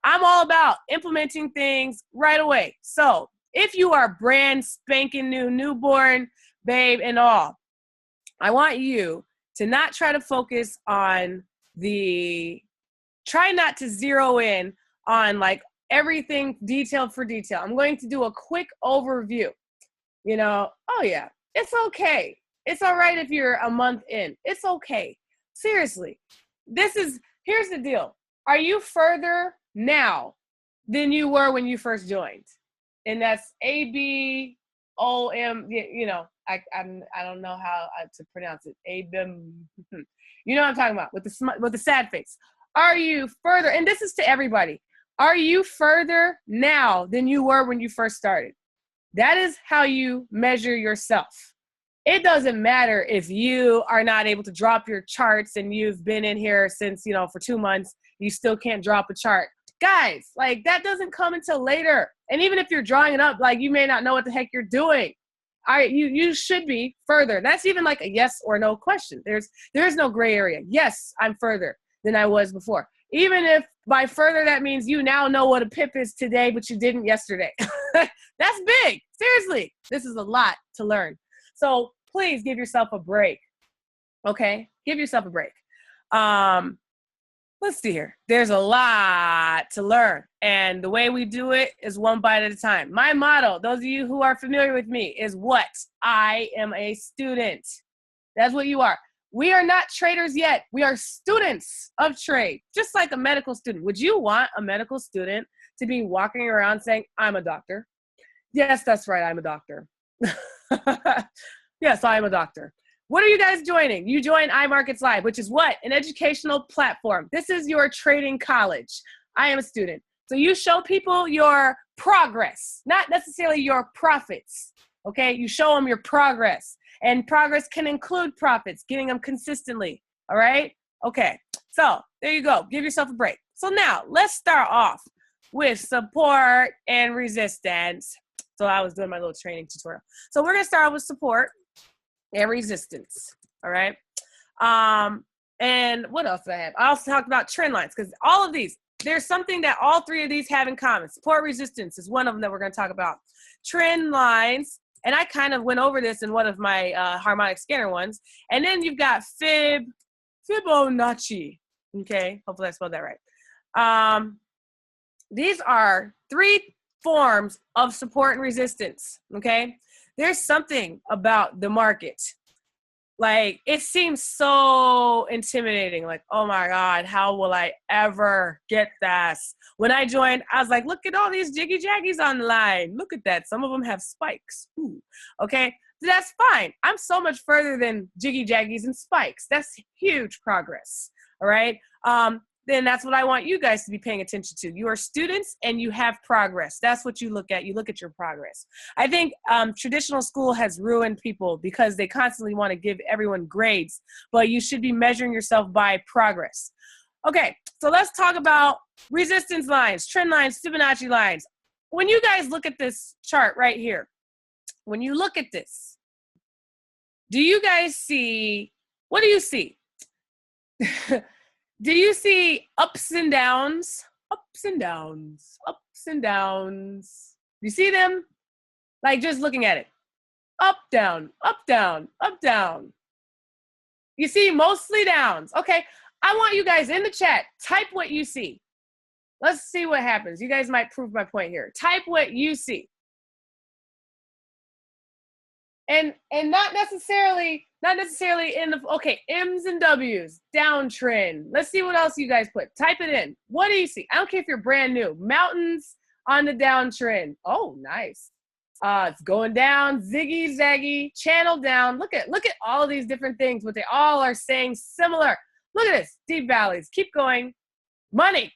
I'm all about implementing things right away. So if you are brand spanking new, newborn, babe, and all, I want you to not try to focus on try not to zero in on like everything detail for detail. I'm going to do a quick overview. Oh yeah, it's okay. It's all right if you're a month in. It's okay. Seriously, here's the deal. Are you further now than you were when you first joined? And that's ABOM, I don't know how to pronounce it. ABOM. You know what I'm talking about with the sad face. Are you further, and this is to everybody, are you further now than you were when you first started? That is how you measure yourself. It doesn't matter if you are not able to drop your charts and you've been in here since, for 2 months, you still can't drop a chart. Guys, like that doesn't come until later. And even if you're drawing it up, like you may not know what the heck you're doing. You should be further. That's even like a yes or no question. There's no gray area. Yes, I'm further than I was before. Even if by further, that means you now know what a pip is today, but you didn't yesterday. That's big. Seriously, this is a lot to learn. So please give yourself a break. Okay? Give yourself a break. Let's see here. There's a lot to learn. And the way we do it is one bite at a time. My motto, those of you who are familiar with me, is what? I am a student. That's what you are. We are not traders yet. We are students of trade, just like a medical student. Would you want a medical student to be walking around saying, I'm a doctor? Yes, that's right. I'm a doctor. Yes, I'm a doctor. What are you guys joining? You join iMarkets Live, which is what? An educational platform. This is your trading college. I am a student. So you show people your progress, not necessarily your profits. Okay? You show them your progress. And progress can include profits, getting them consistently. All right? Okay. So there you go. Give yourself a break. So now let's start off with support and resistance. So I was doing my little training tutorial. So we're going to start with support and resistance. All right. And what else did I have? I also talked about trend lines because all of these, there's something that all three of these have in common. Support resistance is one of them that we're going to talk about. Trend lines. And I kind of went over this in one of my harmonic scanner ones. And then you've got Fibonacci. Okay. Hopefully I spelled that right. These are three forms of support and resistance. Okay. There's something about the market. Like, it seems so intimidating. Like, oh my God, how will I ever get this? When I joined, I was like, look at all these jiggy jaggies on the line. Look at that. Some of them have spikes. Ooh. Okay. That's fine. I'm so much further than jiggy jaggies and spikes. That's huge progress. All right. Then that's what I want you guys to be paying attention to. You are students and you have progress. That's what you look at. You look at your progress. I think traditional school has ruined people because they constantly want to give everyone grades, but you should be measuring yourself by progress. Okay, so let's talk about resistance lines, trend lines, Fibonacci lines. When you guys look at this chart right here, when you look at this, do you guys see, what do you see? Do you see ups and downs? Ups and downs, ups and downs. You see them? Like just looking at it. Up, down, up, down, up, down. You see mostly downs. Okay, I want you guys in the chat, type what you see. Let's see what happens. You guys might prove my point here. Type what you see. And not necessarily in the, okay, M's and W's, downtrend. Let's see what else you guys put. Type it in. What do you see? I don't care if you're brand new. Mountains on the downtrend. Oh, nice. It's going down, ziggy, zaggy, channel down. Look at all of these different things, but they all are saying similar. Look at this, deep valleys. Keep going. Money.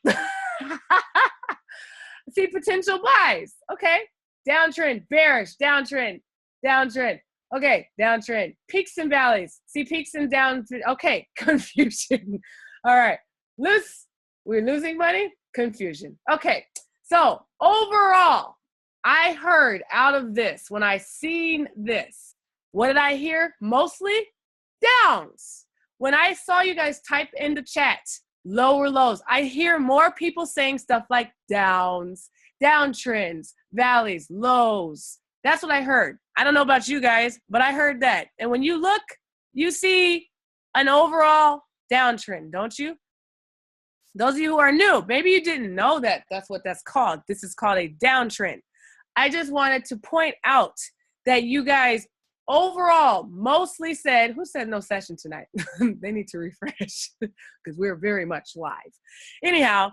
See potential buys. Okay, downtrend, bearish, downtrend. Downtrend. Okay, downtrend. Peaks and valleys. See peaks and down. Okay, confusion. All right. We're losing money? Confusion. Okay, so overall, I heard out of this, when I seen this, what did I hear? Mostly downs. When I saw you guys type in the chat, lower lows. I hear more people saying stuff like downs, downtrends, valleys, lows. That's what I heard. I don't know about you guys, but I heard that. And when you look, you see an overall downtrend, don't you? Those of you who are new, maybe you didn't know that that's what that's called. This is called a downtrend. I just wanted to point out that you guys overall mostly said, who said no session tonight? They need to refresh because we're very much live. Anyhow,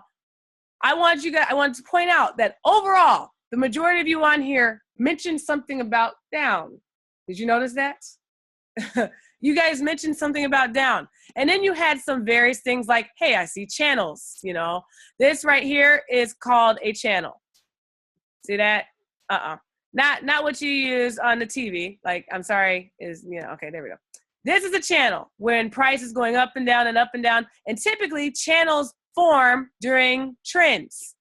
I wanted to point out that overall, the majority of you on here mentioned something about down. Did you notice that? You guys mentioned something about down. And then you had some various things like, hey, I see channels, you know. This right here is called a channel. See that? Not what you use on the TV. Like, I'm sorry, okay, there we go. This is a channel when price is going up and down and up and down. And typically channels form during trends,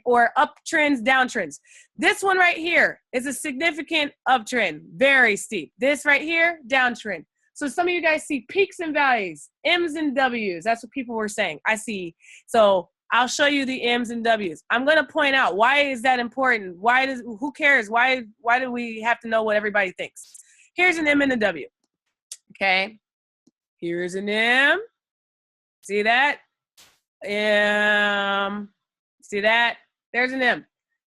or uptrends, downtrends. This one right here is a significant uptrend, very steep. This right here, downtrend. So some of you guys see peaks and valleys, M's and W's. That's what people were saying. I see. So I'll show you the M's and W's. I'm going to point out, why is that important? Who cares? Why do we have to know what everybody thinks? Here's an M and a W. Okay. Here's an M. See that? See that? There's an M.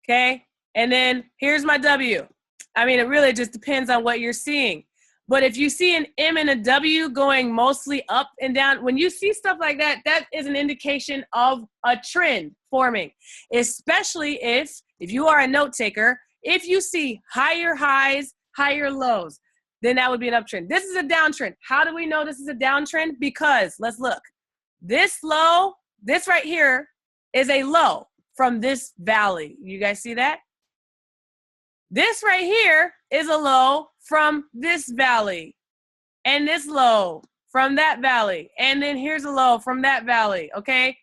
Okay. And then here's my W. I mean, it really just depends on what you're seeing. But if you see an M and a W going mostly up and down, when you see stuff like that, that is an indication of a trend forming, especially if you are a note taker. If you see higher highs, higher lows, then that would be an uptrend. This is a downtrend. How do we know this is a downtrend? Because let's look. This low, this right here is a low from this valley. You guys see that? This right here is a low from this valley, and this low from that valley, and then here's a low from that valley, okay?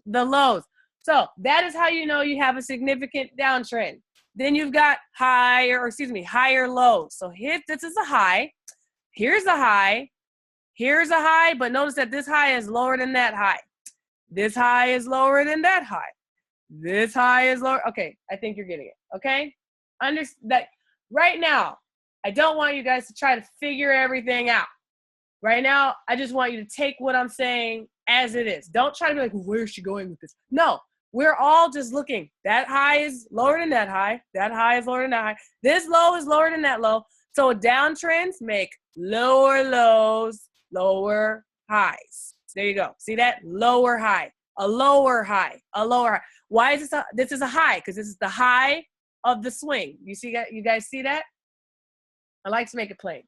The lows. So that is how you know you have a significant downtrend. Then you've got higher lows. So here, this is a high. Here's a high. Here's a high, but notice that this high is lower than that high. This high is lower than that high. This high is lower. Okay, I think you're getting it, okay? That right now, I don't want you guys to try to figure everything out. Right now, I just want you to take what I'm saying as it is. Don't try to be like, where's she going with this? No, we're all just looking. That high is lower than that high. That high is lower than that high. This low is lower than that low. So downtrends make lower lows, lower highs. There you go. See that? Lower high, a lower high, a lower high. Why is this? This is a high because this is the high of the swing. You see that? You guys see that? I like to make it plain.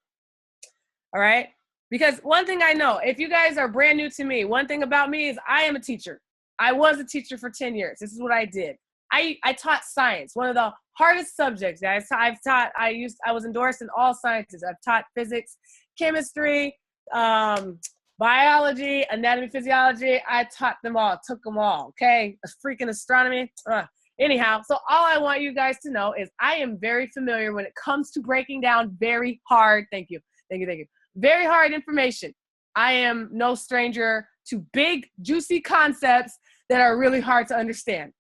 All right? Because one thing I know, if you guys are brand new to me, one thing about me is I am a teacher. I was a teacher for 10 years. This is what I did. I taught science, one of the hardest subjects. I was endorsed in all sciences. I've taught physics, chemistry, biology, anatomy, physiology. I taught them all, took them all, okay? Freaking astronomy. Anyhow, so all I want you guys to know is I am very familiar when it comes to breaking down very hard, thank you, very hard information. I am no stranger to big, juicy concepts that are really hard to understand.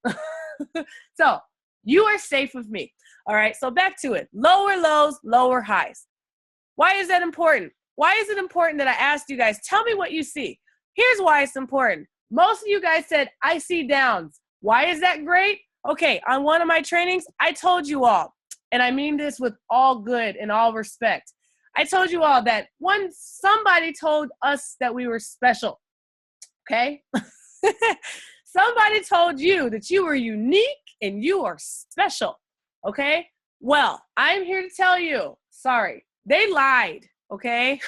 So you are safe with me. All right, so back to it. Lower lows, lower highs. Why is that important? Why is it important that I asked you guys, tell me what you see? Here's why it's important. Most of you guys said, I see downs. Why is that great? Okay, on one of my trainings, I told you all, and I mean this with all good and all respect. I told you all that somebody told us that we were special, okay? Somebody told you that you were unique and you are special, okay? Well, I'm here to tell you, sorry, they lied, okay?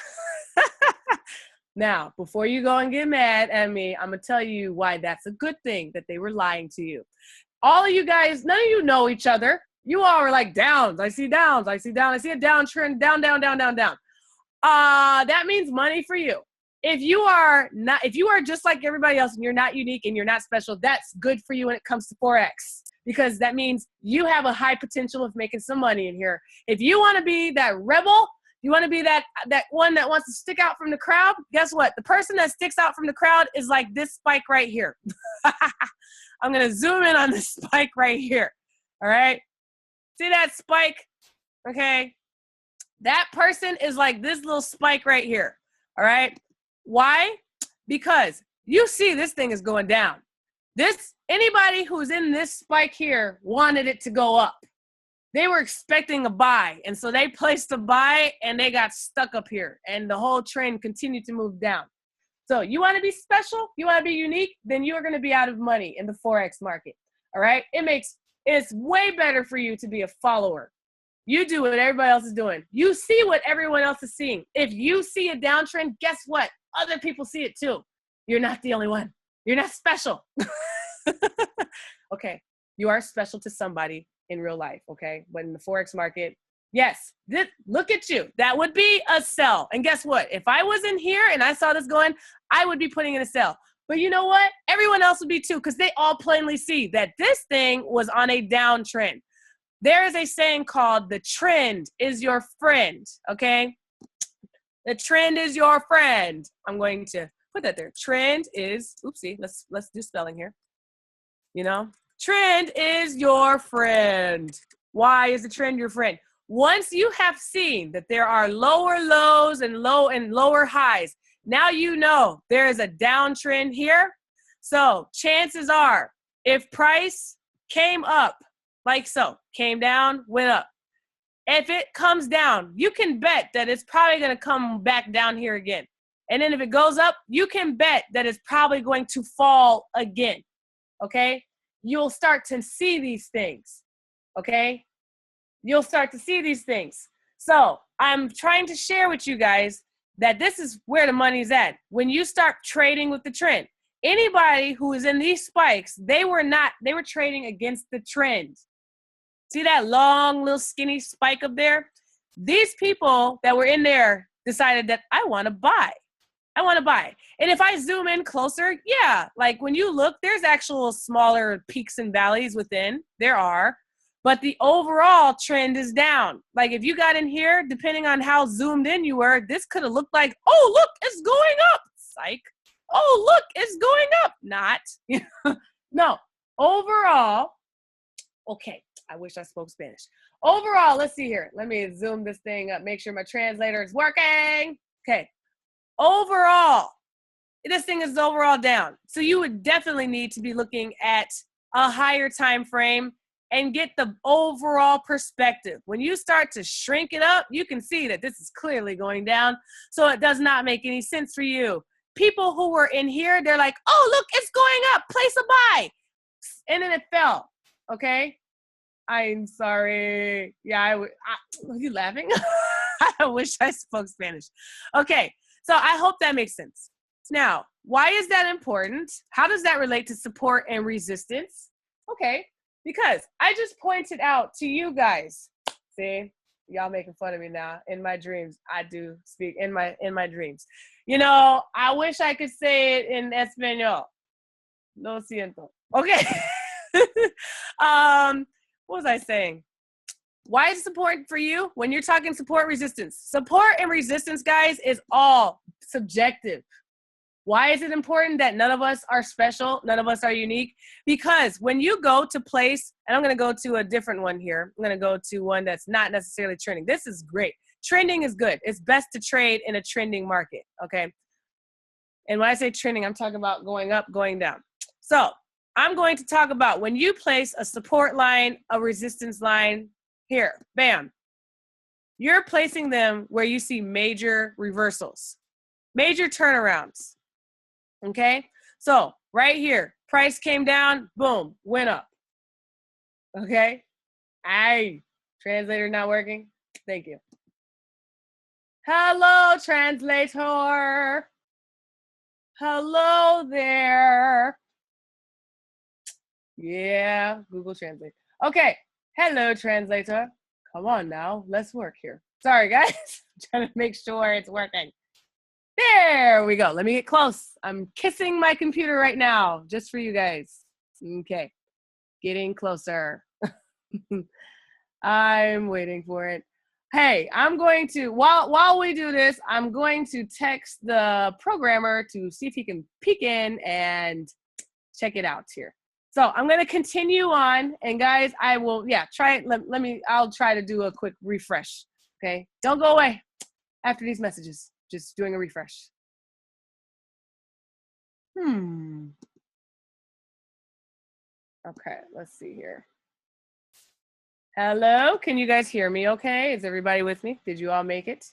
Now, before you go and get mad at me, I'm going to tell you why that's a good thing that they were lying to you. All of you guys, none of you know each other. You all are like downs. I see downs. I see down. I see a downtrend. Down, down, down, down, down. That means money for you. If you are just like everybody else and you're not unique and you're not special, that's good for you when it comes to Forex, because that means you have a high potential of making some money in here. If you want to be that rebel, You want to be that one that wants to stick out from the crowd? Guess what? The person that sticks out from the crowd is like this spike right here. I'm going to zoom in on this spike right here. All right. See that spike? Okay. That person is like this little spike right here. All right. Why? Because you see this thing is going down. Anybody who's in this spike here wanted it to go up. They were expecting a buy, and so they placed a buy and they got stuck up here, and the whole trend continued to move down. So you want to be special, you want to be unique, then you're going to be out of money in the Forex market. All right. It's way better for you to be a follower. You do what everybody else is doing. You see what everyone else is seeing. If you see a downtrend, guess what? Other people see it too. You're not the only one. You're not special. Okay. You are special to somebody in real life. Okay. But in the Forex market, yes, look at you. That would be a sell. And guess what? If I was in here and I saw this going, I would be putting in a sell. But you know what? Everyone else would be too, because they all plainly see that this thing was on a downtrend. There is a saying called the trend is your friend. Okay. The trend is your friend. I'm going to put that there. Trend is, oopsie, let's do spelling here. You know, trend is your friend. Why is the trend your friend? Once you have seen that there are lower lows and lower highs, now you know there is a downtrend here. So chances are, if price came up like so, came down, went up, if it comes down, you can bet that it's probably going to come back down here again. And then if it goes up, you can bet that it's probably going to fall again. Okay? You'll start to see these things. Okay? You'll start to see these things. So I'm trying to share with you guys that this is where the money's at. When you start trading with the trend, anybody who is in these spikes, they were trading against the trend. See that long little skinny spike up there? These people that were in there decided that I want to buy. I want to buy. And if I zoom in closer, yeah, like when you look, there's actual smaller peaks and valleys within. There are. But the overall trend is down. Like if you got in here, depending on how zoomed in you were, this could have looked like, oh, look, it's going up. Psych. Oh, look, it's going up. Not. No. Overall, okay. I wish I spoke Spanish. Overall, let's see here. Let me zoom this thing up. Make sure my translator is working. Okay. Overall, this thing is overall down. So you would definitely need to be looking at a higher time frame and get the overall perspective. When you start to shrink it up, you can see that this is clearly going down. So it does not make any sense for you. People who were in here, they're like, oh, look, it's going up. Place a buy. And then it fell. Okay. I'm sorry. Yeah, are you laughing? I wish I spoke Spanish. Okay. So I hope that makes sense. Now, why is that important? How does that relate to support and resistance? Okay, because I just pointed out to you guys. See, y'all making fun of me now. In my dreams, I do speak in my dreams. You know, I wish I could say it in Espanol. Lo siento. Okay. What was I saying? Why is it important for you when you're talking support resistance? Support and resistance, guys, is all subjective. Why is it important that none of us are special? None of us are unique? Because when you go to place, and I'm going to go to a different one here. I'm going to go to one that's not necessarily trending. This is great. Trending is good. It's best to trade in a trending market, okay? And when I say trending, I'm talking about going up, going down. So I'm going to talk about when you place a support line, a resistance line, here, bam. You're placing them where you see major reversals, major turnarounds, okay? So right here, price came down, boom, went up, okay? Translator not working? Thank you. Hello, translator. Hello there. Yeah, Google Translate. Okay. Hello, translator. Come on now. Let's work here. Sorry, guys. I'm trying to make sure it's working. There we go. Let me get close. I'm kissing my computer right now just for you guys. Okay. Getting closer. I'm waiting for it. hey, I'm going to, while we do this, I'm going to text the programmer to see if he can peek in and check it out here. So I'm going to continue on, and guys, I will, try it. I'll try to do a quick refresh. Okay. Don't go away after these messages. Just doing a refresh. Okay. Let's see here. Hello. Can you guys hear me? Okay. Is everybody with me? Did you all make it?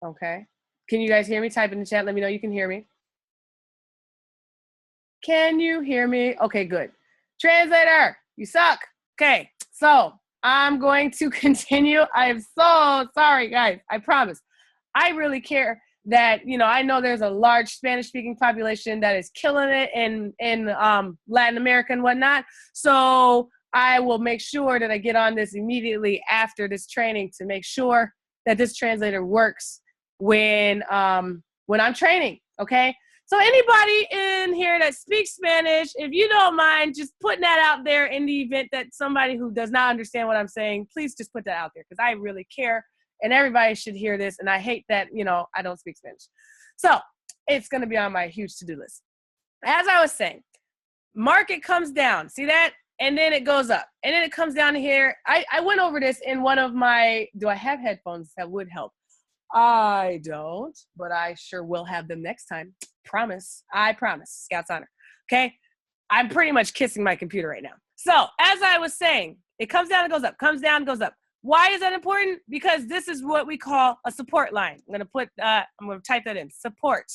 Okay. Can you guys hear me? Type in the chat. Let me know you can hear me. Can you hear me? Okay, good. Translator, you suck. Okay, so I'm going to continue. I'm so sorry, guys. I promise. I really care that, I know there's a large Spanish-speaking population that is killing it in Latin America and whatnot. So I will make sure that I get on this immediately after this training to make sure that this translator works when I'm training, okay? So anybody in here that speaks Spanish, if you don't mind just putting that out there in the event that somebody who does not understand what I'm saying, please just put that out there because I really care and everybody should hear this. And I hate that, I don't speak Spanish. So it's going to be on my huge to-do list. As I was saying, market comes down. See that? And then it goes up. And then it comes down here. I went over this in one of my, do I have headphones that would help? I don't, but I sure will have them next time. Promise. I promise. Scout's honor. Okay. I'm pretty much kissing my computer right now. So as I was saying, it comes down, it goes up, comes down, goes up. Why is that important? Because this is what we call a support line. I'm going to type that in, support.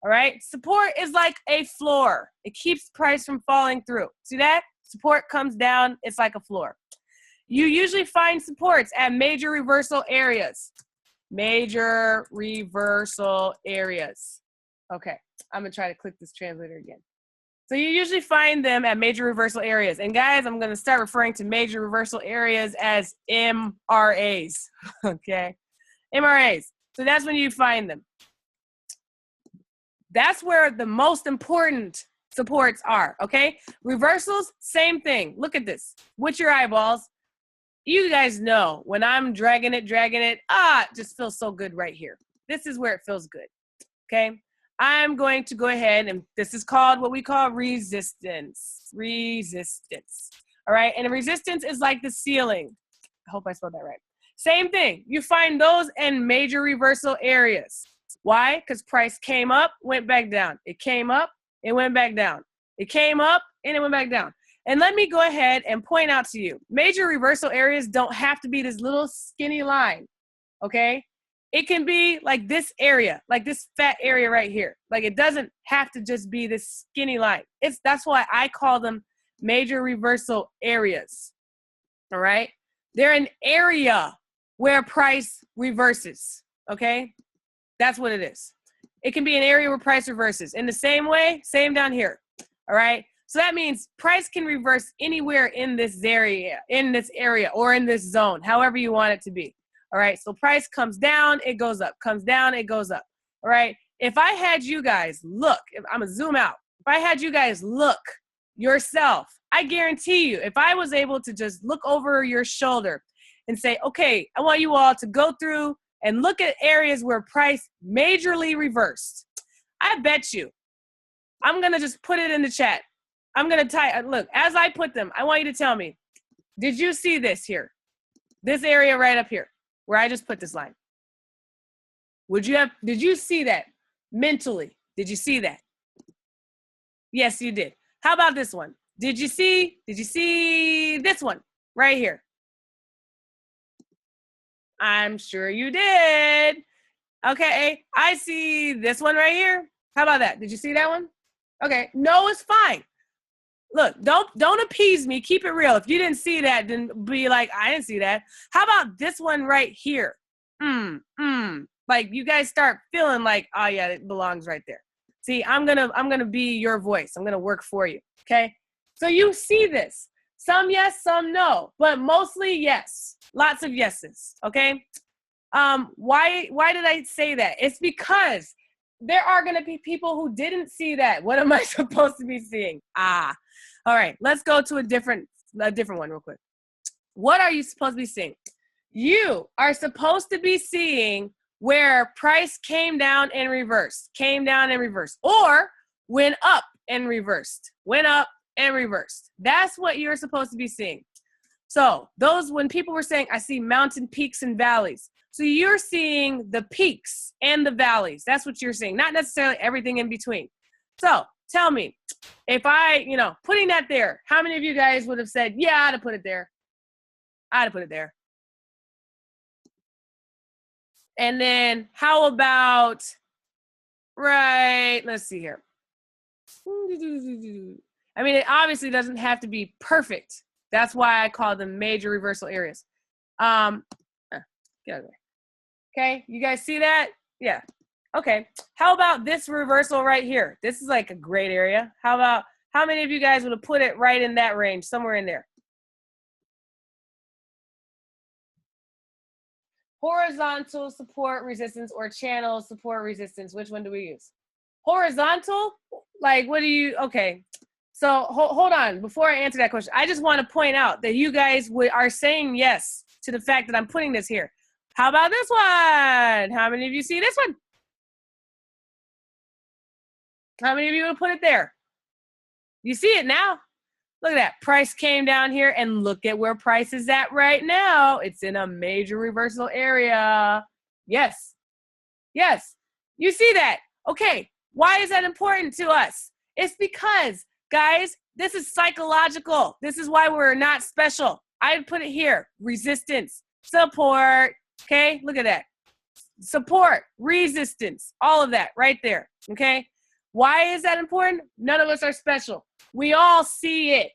All right. Support is like a floor. It keeps price from falling through. See that? Support comes down. It's like a floor. You usually find supports at major reversal areas. Major reversal areas. Okay, I'm gonna try to click this translator again. So you usually find them at major reversal areas. And guys, I'm gonna start referring to major reversal areas as MRAs, okay? MRAs, so that's when you find them. That's where the most important supports are, okay? Reversals, same thing. Look at this, with your eyeballs. You guys know when I'm dragging it, it just feels so good right here. This is where it feels good, okay? I'm going to go ahead and this is called what we call resistance. Resistance, all right? And a resistance is like the ceiling. I hope I spelled that right. Same thing. You find those in major reversal areas. Why? Because price came up, went back down. It came up, it went back down. It came up, and it went back down. And let me go ahead and point out to you, major reversal areas don't have to be this little skinny line, okay? It can be like this area, like this fat area right here. Like it doesn't have to just be this skinny line. That's why I call them major reversal areas, all right? They're an area where price reverses, okay? That's what it is. It can be an area where price reverses. In the same way, same down here, all right? So that means price can reverse anywhere in this area, or in this zone, however you want it to be. All right, so price comes down, it goes up, comes down, it goes up. All right, if I had you guys look, I'm gonna zoom out. If I had you guys look yourself, I guarantee you, if I was able to just look over your shoulder and say, okay, I want you all to go through and look at areas where price majorly reversed. I bet you, I'm gonna just put it in the chat. I'm going to type, look, as I put them, I want you to tell me, did you see this here? This area right up here, where I just put this line. Did you see that mentally? Did you see that? Yes, you did. How about this one? Did you see this one right here? I'm sure you did. Okay, I see this one right here. How about that? Did you see that one? Okay, no, it's fine. Look, don't appease me. Keep it real. If you didn't see that, then be like, I didn't see that. How about this one right here? Like you guys start feeling like, oh yeah, it belongs right there. See, I'm gonna be your voice. I'm gonna work for you. Okay. So you see this. Some yes, some no, but mostly yes. Lots of yeses. Okay. Why did I say that? It's because there are going to be people who didn't see that. What am I supposed to be seeing? All right, let's go to a different one real quick. What are you supposed to be seeing? You are supposed to be seeing where price came down and reversed, or went up and reversed, That's what you're supposed to be seeing. So when people were saying, I see mountain peaks and valleys. So you're seeing the peaks and the valleys. That's what you're seeing, not necessarily everything in between. So tell me, if putting that there, how many of you guys would have said, yeah, I'd have put it there. And then how about, let's see here. I mean, it obviously doesn't have to be perfect. That's why I call them major reversal areas. Get out of there. Okay, you guys see that? Yeah. Okay. How about this reversal right here? This is like a great area. How many of you guys would have put it right in that range, somewhere in there? Horizontal support resistance or channel support resistance. Which one do we use? Horizontal? Like, what do you, okay. So hold on. Before I answer that question, I just want to point out that you guys are saying yes to the fact that I'm putting this here. How about this one? How many of you see this one? How many of you would put it there? You see it now? Look at that. Price came down here, and look at where price is at right now. It's in a major reversal area. Yes. Yes. You see that? Okay. Why is that important to us? It's because, guys, this is psychological. This is why we're not special. I'd put it here. Resistance, support. Okay. Look at that. Support, resistance, all of that right there. Okay. Why is that important? None of us are special. We all see it.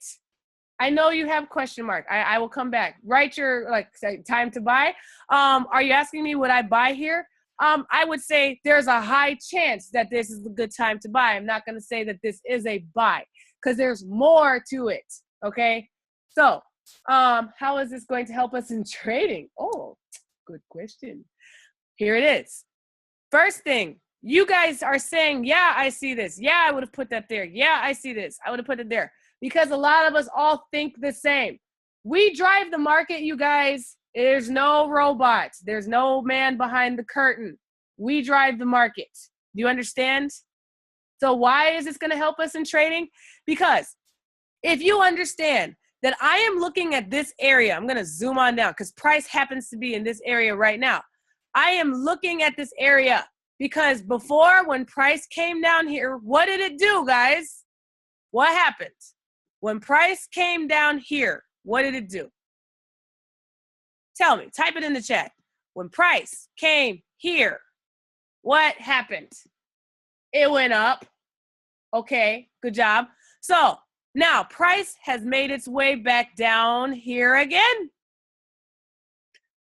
I know you have question mark. I will come back. Write your time to buy. Are you asking me would I buy here? I would say there's a high chance that this is a good time to buy. I'm not going to say that this is a buy because there's more to it. Okay. So how is this going to help us in trading? Oh, good question. Here it is. First thing, you guys are saying, yeah, I see this. Yeah, I would have put that there. Yeah, I see this. I would have put it there. Because a lot of us all think the same. We drive the market, you guys. There's no robots. There's no man behind the curtain. We drive the market. Do you understand? So why is this going to help us in trading? Because if you understand that I am looking at this area, I'm going to zoom on down because price happens to be in this area right now. I am looking at this area because before, when price came down here, what did it do, guys? What happened? When price came down here, what did it do? Tell me, type it in the chat. When price came here, what happened? It went up. Okay, good job. So now price has made its way back down here again.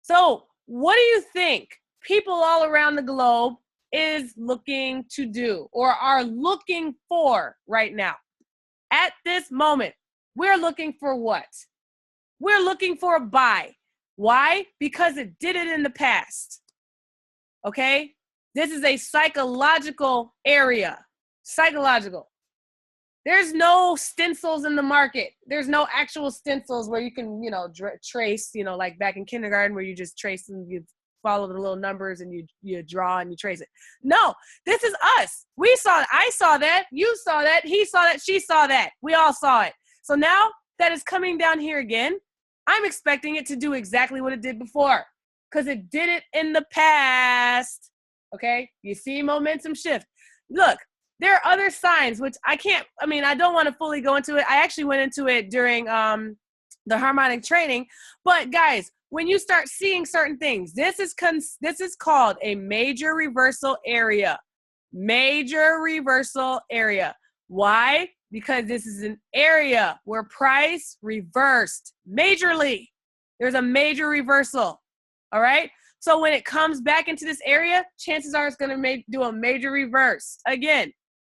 So what do you think people all around the globe is looking to do or are looking for right now? At this moment, we're looking for what? We're looking for a buy. Why? Because it did it in the past. Okay? This is a psychological area. Psychological. There's no stencils in the market. There's no actual stencils where you can, trace, like back in kindergarten where you just trace and you follow the little numbers and you draw and you trace it. No, this is us. We saw it. I saw that. You saw that. He saw that. She saw that. We all saw it. So now that it's coming down here again, I'm expecting it to do exactly what it did before because it did it in the past. Okay? You see momentum shift. Look, there are other signs, which I don't want to fully go into it. I actually went into it during the harmonic training. But guys, when you start seeing certain things, this is called a major reversal area. Major reversal area. Why? Because this is an area where price reversed majorly. There's a major reversal. All right? So when it comes back into this area, chances are it's going to do a major reverse again.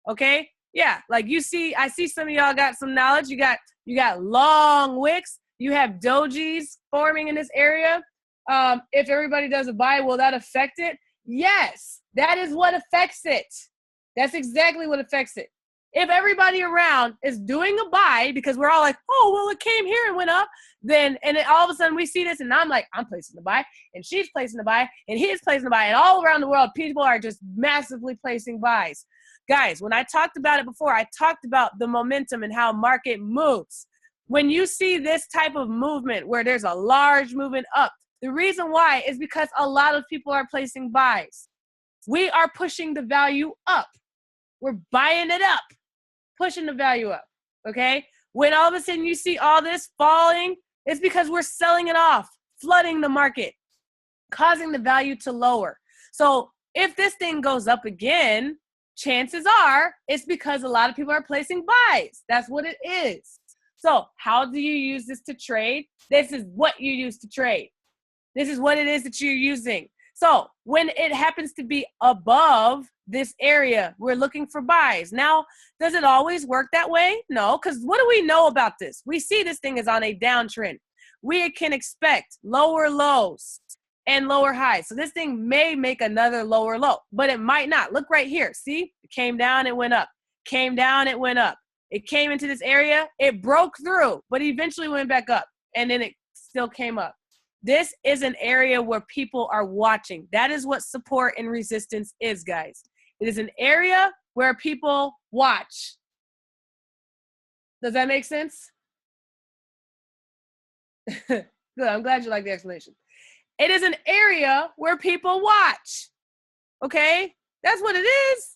Okay? Yeah, like I see some of y'all got some knowledge. You got long wicks. You have dojis forming in this area. If everybody does a buy, will that affect it? Yes, that is what affects it. That's exactly what affects it. If everybody around is doing a buy because we're all like, oh, well, it came here and went up, then, and then all of a sudden we see this and I'm like, I'm placing the buy and she's placing the buy and he's placing the buy, and all around the world, people are just massively placing buys. Guys, when I talked about it before, I talked about the momentum and how market moves. When you see this type of movement where there's a large movement up, the reason why is because a lot of people are placing buys. We are pushing the value up. We're buying it up, pushing the value up, okay? When all of a sudden you see all this falling, it's because we're selling it off, flooding the market, causing the value to lower. So if this thing goes up again, chances are it's because a lot of people are placing buys. That's what it is. So how do you use this to trade? This is what you use to trade. This is what it is that you're using. So when it happens to be above this area, we're looking for buys. Now, does it always work that way? No, because what do we know about this? We see this thing is on a downtrend. We can expect lower lows and lower highs. So this thing may make another lower low, but it might not. Look right here. See, it came down, it went up. Came down, it went up. It came into this area, it broke through, but eventually went back up, and then it still came up. This is an area where people are watching. That is what support and resistance is, guys. It is an area where people watch. Does that make sense? Good. I'm glad you like the explanation. It is an area where people watch. Okay? That's what it is.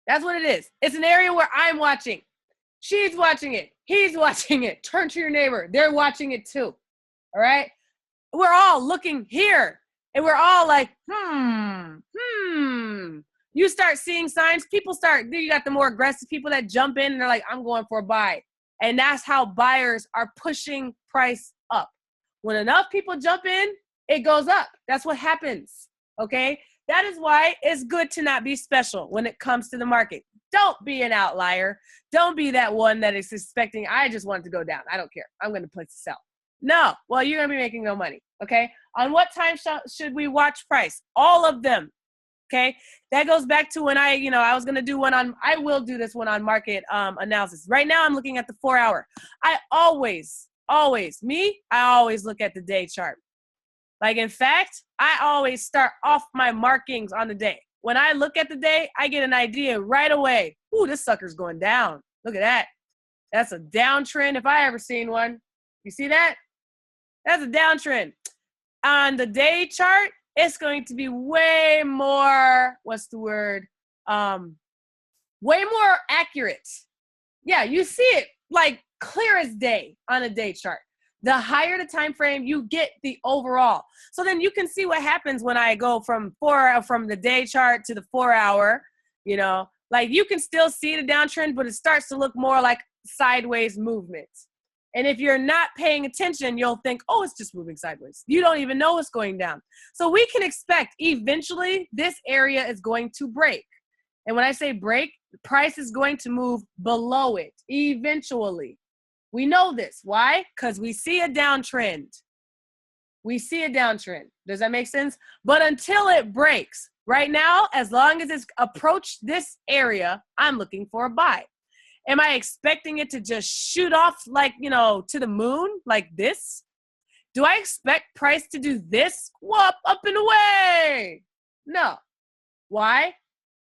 That's what it is. It's an area where I'm watching. She's watching it. He's watching it. Turn to your neighbor. They're watching it too. All right? We're all looking here. And we're all like, You start seeing signs. People start, you got the more aggressive people that jump in and they're like, I'm going for a buy. And that's how buyers are pushing price up. When enough people jump in, it goes up. That's what happens. Okay? That is why it's good to not be special when it comes to the market. Don't be an outlier. Don't be that one that is expecting, I just want it to go down. I don't care. I'm going to place to sell. No. Well, you're going to be making no money. Okay? On what time should we watch price? All of them. Okay? That goes back to when I was going to do one on, I will do this one on market analysis. Right now, I'm looking at the 4 hour. I always look at the day chart. Like, in fact, I always start off my markings on the day. When I look at the day, I get an idea right away. Ooh, this sucker's going down. Look at that. That's a downtrend if I ever seen one. You see that? That's a downtrend. On the day chart, it's going to be way more, way more accurate. Yeah, you see it like clear as day on a day chart. The higher the time frame, you get the overall. So then you can see what happens when I go from the day chart to the 4 hour, like you can still see the downtrend, but it starts to look more like sideways movement. And if you're not paying attention, you'll think, oh, it's just moving sideways. You don't even know it's going down. So we can expect eventually this area is going to break. And when I say break, the price is going to move below it eventually. We know this. Why? Because we see a downtrend. Does that make sense? But until it breaks, right now, as long as it's approached this area, I'm looking for a buy. Am I expecting it to just shoot off like, to the moon like this? Do I expect price to do this? Whoop, up and away. No. Why?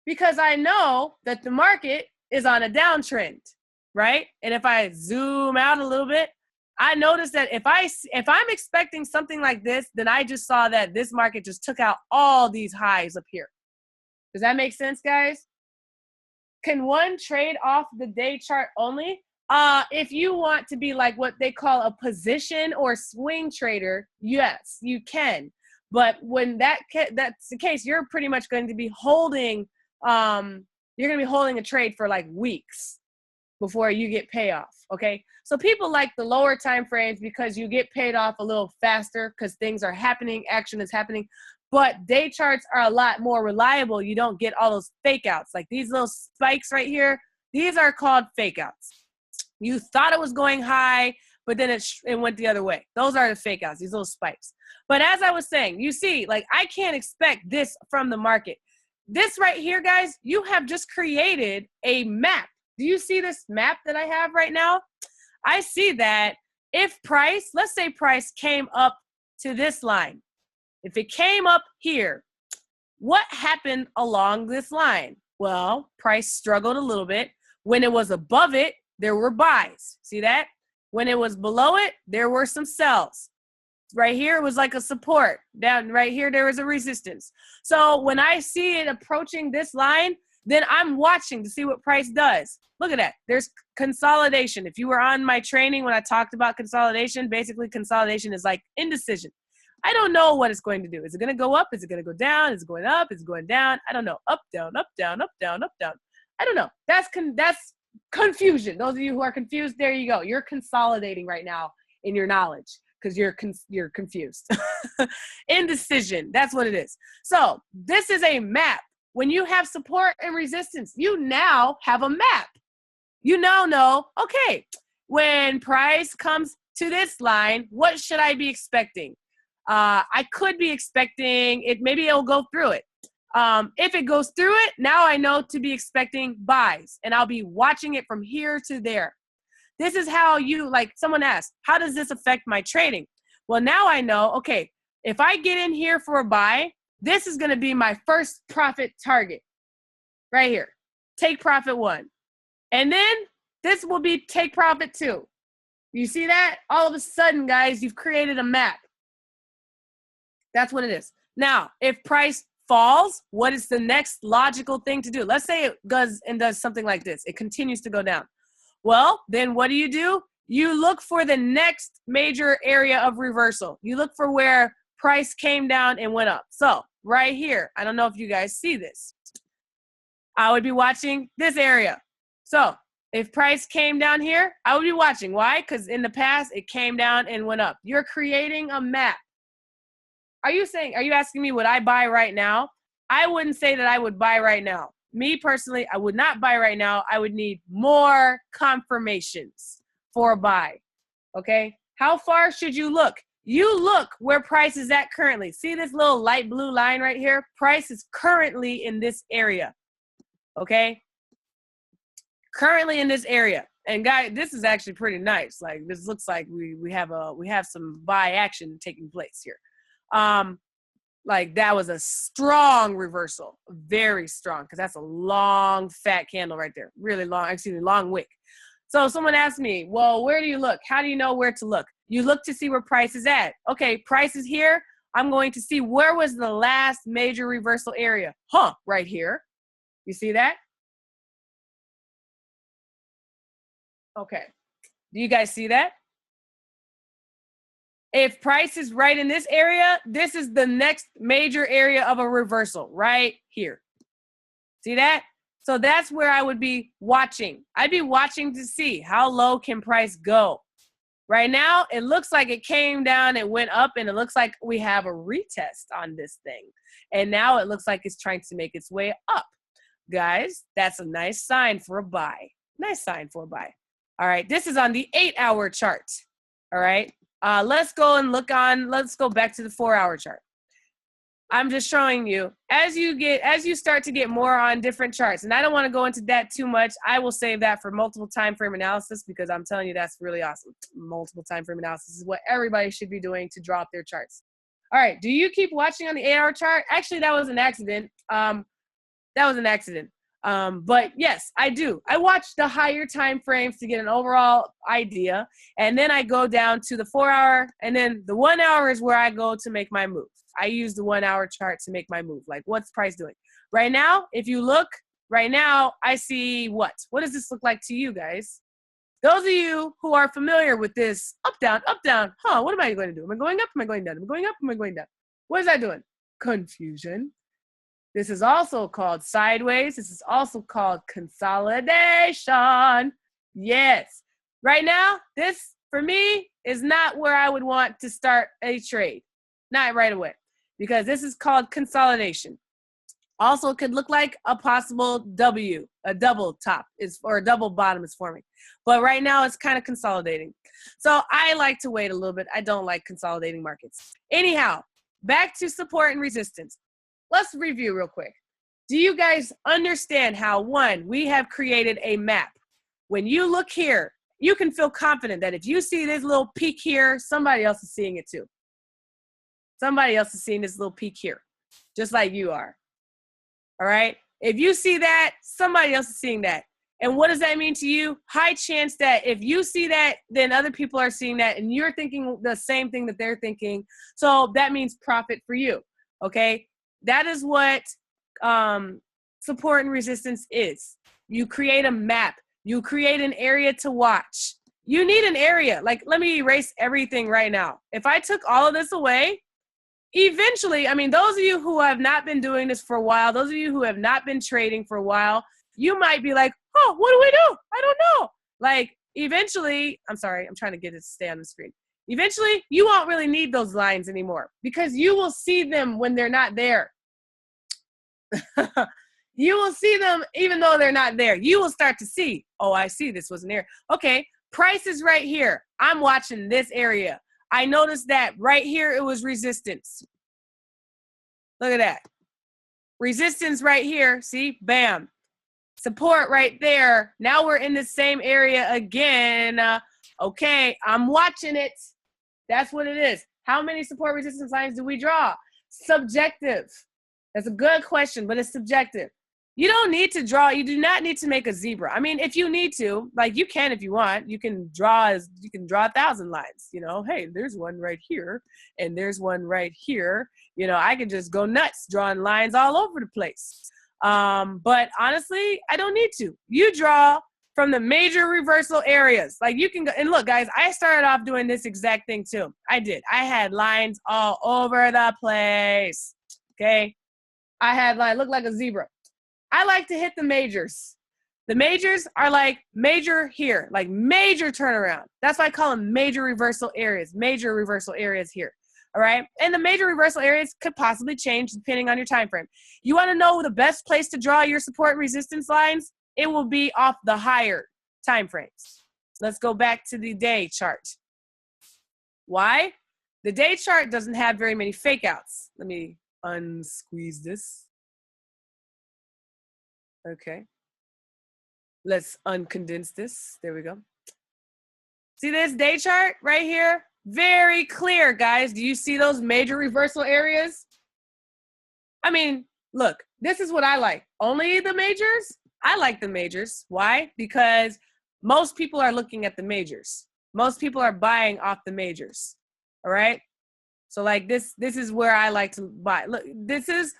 Because I know that the market is on a downtrend. Right? And if I zoom out a little bit, I notice that if I'm expecting something like this, then I just saw that this market just took out all these highs up here. Does that make sense, guys? Can one trade off the day chart only? If you want to be like what they call a position or swing trader, yes, you can. But when that's the case, you're pretty much going to be holding, a trade for like weeks before you get payoff, okay? So people like the lower time frames because you get paid off a little faster because things are happening, action is happening. But day charts are a lot more reliable. You don't get all those fake outs. Like these little spikes right here, these are called fake outs. You thought it was going high, but then it went the other way. Those are the fake outs, these little spikes. But as I was saying, you see, like I can't expect this from the market. this right here, guys, you have just created a map. Do you see this map that I have right now? I see that if price, let's say price came up to this line. If it came up here, what happened along this line? Well, price struggled a little bit. When it was above it, there were buys. See that? When it was below it, there were some sells. Right here, it was like a support. Down right here, there was a resistance. So when I see it approaching this line, then I'm watching to see what price does. Look at that. There's consolidation. If you were on my training when I talked about consolidation, basically consolidation is like indecision. I don't know what it's going to do. Is it going to go up? Is it going to go down? Is it going up? Is it going down? I don't know. Up, down, up, down, up, down, up, down. I don't know. That's confusion. Those of you who are confused, there you go. You're consolidating right now in your knowledge because you're confused. Indecision. That's what it is. So this is a map. When you have support and resistance, you now have a map. You now know, okay, when price comes to this line, what should I be expecting? I could be expecting it. Maybe it'll go through it. If it goes through it, now I know to be expecting buys, and I'll be watching it from here to there. This is how you, like someone asked, how does this affect my trading? Well, now I know, okay, if I get in here for a buy, this is going to be my first profit target right here. Take profit 1. And then this will be take profit 2. You see that? All of a sudden, guys, you've created a map. That's what it is. Now, if price falls, what is the next logical thing to do? Let's say it does something like this. It continues to go down. Well, then what do? You look for the next major area of reversal. You look for where price came down and went up. So right here, I don't know if you guys see this. I would be watching this area. So if price came down here, I would be watching. Why? Because in the past, it came down and went up. You're creating a map. Are you asking me, would I buy right now? I wouldn't say that I would buy right now. Me personally, I would not buy right now. I would need more confirmations for a buy. Okay? How far should you look? You look where price is at currently. See this little light blue line right here? Price is currently in this area. Okay? Currently in this area. And guys, this is actually pretty nice. Like this looks like we have some buy action taking place here. Like that was a strong reversal, very strong, because that's a long fat candle right there, really long, long wick. So someone asked me, well, where do you look? How do you know where to look? You look to see where price is at. Okay, price is here. I'm going to see where was the last major reversal area. Right here. You see that? Okay. Do you guys see that? If price is right in this area, this is the next major area of a reversal right here. See that? So that's where I would be watching. I'd be watching to see how low can price go. Right now, it looks like it came down and went up, and it looks like we have a retest on this thing. And now it looks like it's trying to make its way up. Guys, that's a nice sign for a buy. Nice sign for a buy. All right, this is on the 8-hour chart. All right. Let's go back to the 4-hour chart. I'm just showing you as you start to get more on different charts, and I don't want to go into that too much. I will save that for multiple time frame analysis because I'm telling you that's really awesome. Multiple time frame analysis is what everybody should be doing to draw up their charts. All right, do you keep watching on the 8-hour chart? Actually, that was an accident. But yes, I do. I watch the higher time frames to get an overall idea. And then I go down to the 4-hour, and then the 1 hour is where I go to make my move. I use the 1-hour chart to make my move. Like, what's price doing? Right now, if you look, right now, I see what? What does this look like to you guys? Those of you who are familiar with this up, down, what am I going to do? Am I going up? Am I going down? Am I going up? Am I going down? What is that doing? Confusion. This is also called sideways. This is also called consolidation. Yes. Right now, this, for me, is not where I would want to start a trade. Not right away. Because this is called consolidation. Also, it could look like a possible W, a double top, or a double bottom is forming. But right now, it's kind of consolidating. So I like to wait a little bit. I don't like consolidating markets. Anyhow, back to support and resistance. Let's review real quick. Do you guys understand how, one, we have created a map? When you look here, you can feel confident that if you see this little peak here, somebody else is seeing it too. Somebody else is seeing this little peak here, just like you are. All right? If you see that, somebody else is seeing that. And what does that mean to you? High chance that if you see that, then other people are seeing that, and you're thinking the same thing that they're thinking. So that means profit for you. Okay? That is what support and resistance is. You create a map. You create an area to watch. You need an area. Like, let me erase everything right now. If I took all of this away, eventually, I mean, those of you who have not been doing this for a while, those of you who have not been trading for a while, you might be like, oh, what do we do? I don't know. Like, eventually, I'm sorry, I'm trying to get it to stay on the screen. Eventually, you won't really need those lines anymore because you will see them when they're not there. You will see them even though they're not there. You will start to see, oh, I see this wasn't there. Okay, price is right here. I'm watching this area. I noticed that right here it was resistance. Look at that. Resistance right here. See, bam. Support right there. Now we're in the same area again. Okay, I'm watching it. That's what it is. How many support resistance lines do we draw? Subjective. That's a good question, but it's subjective. You don't need to draw. You do not need to make a zebra. I mean, if you need to, like you can if you want. You can draw 1,000 lines. You know, hey, there's one right here, and there's one right here. You know, I could just go nuts drawing lines all over the place. But honestly, I don't need to. You draw from the major reversal areas. Like you can go, and look, guys, I started off doing this exact thing too. I did. I had lines all over the place. Okay. I had like, look like a zebra. I like to hit the majors. The majors are like major here, like major turnaround. That's why I call them major reversal areas here. All right. And the major reversal areas could possibly change depending on your time frame. You want to know the best place to draw your support and resistance lines? It will be off the higher time frames. Let's go back to the day chart. Why? The day chart doesn't have very many fake outs. Let me unsqueeze this. Okay. Let's uncondense this. There we go. See this day chart right here? Very clear, guys. Do you see those major reversal areas? I mean, look, this is what I like. Only the majors? I like the majors. Why? Because most people are looking at the majors. Most people are buying off the majors. All right? So like this is where I like to buy. Look, this is,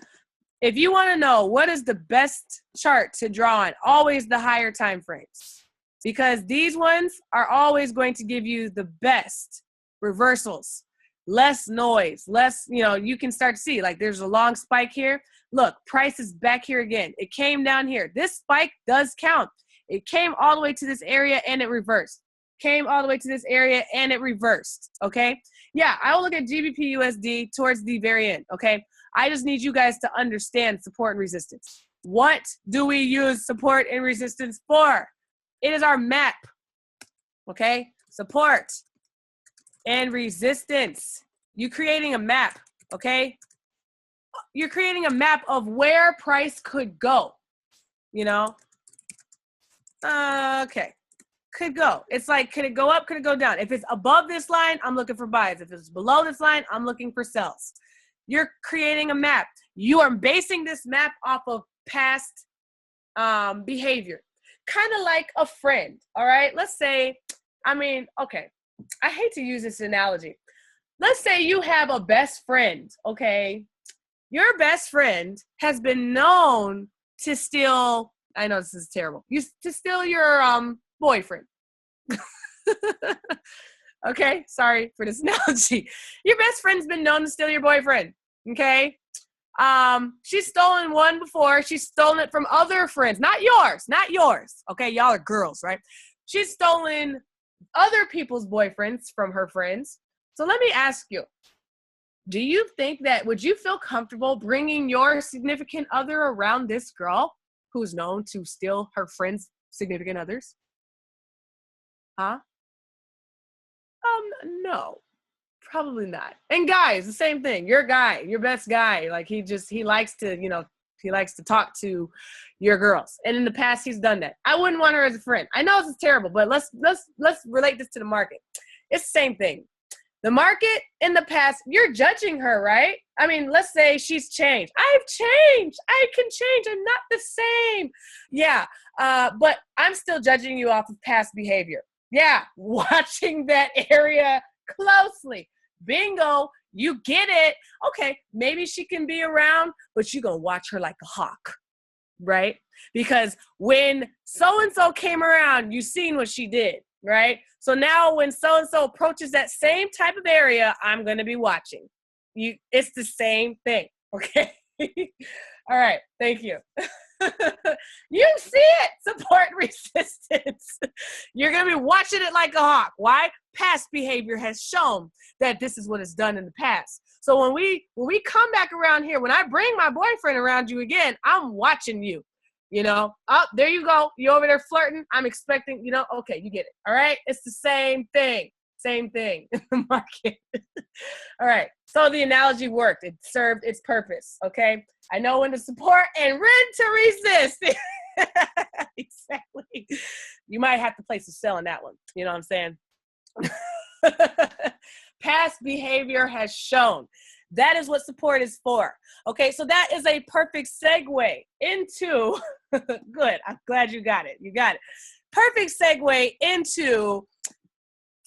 if you want to know what is the best chart to draw on, always the higher time frames. Because these ones are always going to give you the best reversals, less noise, less, you know, you can start to see like there's a long spike here. Look, price is back here again. It came down here. This spike does count. It came all the way to this area and it reversed. Came all the way to this area and it reversed. Okay. Yeah, I will look at GBP USD towards the very end. Okay. I just need you guys to understand support and resistance. What do we use support and resistance for? It is our map. Okay. Support and resistance. You're creating a map. Okay. You're creating a map of where price could go, you know? Okay. Could go. It's like, could it go up? Could it go down? If it's above this line, I'm looking for buys. If it's below this line, I'm looking for sells. You're creating a map. You are basing this map off of past behavior. Kind of like a friend, all right? Let's say, I mean, okay. I hate to use this analogy. Let's say you have a best friend, okay? Your best friend has been known to steal, I know this is terrible, to steal your boyfriend. Okay, sorry for this analogy. Your best friend's been known to steal your boyfriend, okay? She's stolen one before. She's stolen it from other friends, not yours, okay? Y'all are girls, right? She's stolen other people's boyfriends from her friends. So let me ask you, do you think that, would you feel comfortable bringing your significant other around this girl who's known to steal her friends' significant others? Huh? No, probably not. And guys, the same thing. Your guy, your best guy, like he likes to, you know, He likes to talk to your girls. And in the past, he's done that. I wouldn't want her as a friend. I know this is terrible, but let's relate this to the market. It's the same thing. The market in the past, you're judging her, right? I mean, let's say she's changed. I've changed. I can change. I'm not the same. Yeah, but I'm still judging you off of past behavior. Yeah, watching that area closely. Bingo, you get it. Okay, maybe she can be around, but you're going to watch her like a hawk, right? Because when so-and-so came around, you seen what she did, right? So now when so-and-so approaches that same type of area, I'm going to be watching. It's the same thing, okay? All right, thank you. You see it, support resistance. You're going to be watching it like a hawk. Why? Past behavior has shown that this is what it's done in the past. So when we come back around here, when I bring my boyfriend around you again, I'm watching you. You know, oh, there you go. You're over there flirting. I'm expecting, you know, okay, you get it. All right. It's the same thing in the market. All right. So the analogy worked. It served its purpose. Okay. I know when to support and when to resist. Exactly. You might have to place a sell on that one. You know what I'm saying? Past behavior has shown. That is what support is for. Okay, so that is a perfect segue into, good, I'm glad you got it. You got it. Perfect segue into